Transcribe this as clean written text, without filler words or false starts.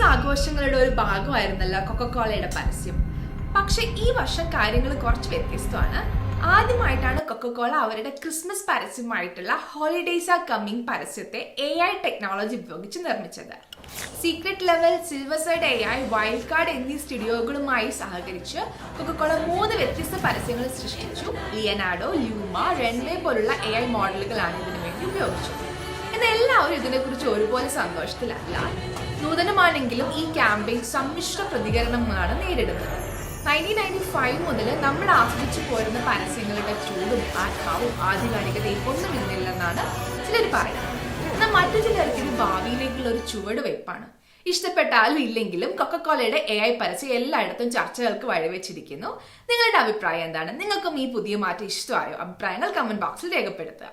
Christmas ആഘോഷങ്ങളുടെ ഒരു ഭാഗമായിരുന്നല്ലോ കൊക്കക്കോളയുടെ പരസ്യം. പക്ഷെ ഈ വർഷം കാര്യങ്ങൾ കുറച്ച് വ്യത്യസ്തമാണ്. ആദ്യമായിട്ടാണ് കൊക്കക്കോള അവരുടെ ക്രിസ്മസ് പരസ്യമായിട്ടുള്ള ഹോളിഡേയ്സ് ആർ കമ്മിങ് പരസ്യത്തെ AI ടെക്നോളജി ഉപയോഗിച്ച് നിർമ്മിച്ചത്. Secret Level, Silverside AI, Wild Card എന്നീ സ്റ്റുഡിയോകളുമായി സഹകരിച്ച് കൊക്കക്കോള 3 വ്യത്യസ്ത പരസ്യങ്ങൾ സൃഷ്ടിച്ചു. ലിയനാർഡോ, ലൂമ, റൺവേ പോലുള്ള AI മോഡലുകളാണ് ഇതിനു വേണ്ടി ഉപയോഗിച്ചത്. എന്നാൽ എല്ലാവരും ഇതിനെക്കുറിച്ച് ഒരുപോലെ സന്തോഷത്തിലല്ല. നൂതനമാണെങ്കിലും ഈ ക്യാമ്പയിൻ സമ്മിശ്ര പ്രതികരണങ്ങളാണ് നേരിടുന്നത്. 1995 മുതൽ നമ്മൾ ആസ്വദിച്ചു പോരുന്ന പരസ്യങ്ങളുടെ ചൂടും ആത്മാവും ആധികാരികതയും ഒന്നുമില്ലെന്നാണ് ചിലർ പറയുന്നത്. എന്നാൽ മറ്റു ചിലർക്ക് ഇത് ഭാവിയിലേക്കുള്ള ഒരു ചുവടുവയ്പ്പാണ്. ഇഷ്ടപ്പെട്ടാലും ഇല്ലെങ്കിലും കൊക്കക്കോളയുടെ AI പരസ്യം എല്ലായിടത്തും ചർച്ചകൾക്ക് വഴിവെച്ചിരിക്കുന്നു. നിങ്ങളുടെ അഭിപ്രായം എന്താണ്? നിങ്ങൾക്കും ഈ പുതിയ മാറ്റം ഇഷ്ടമായോ? അഭിപ്രായങ്ങൾ കമന്റ് ബോക്സിൽ രേഖപ്പെടുത്തുക.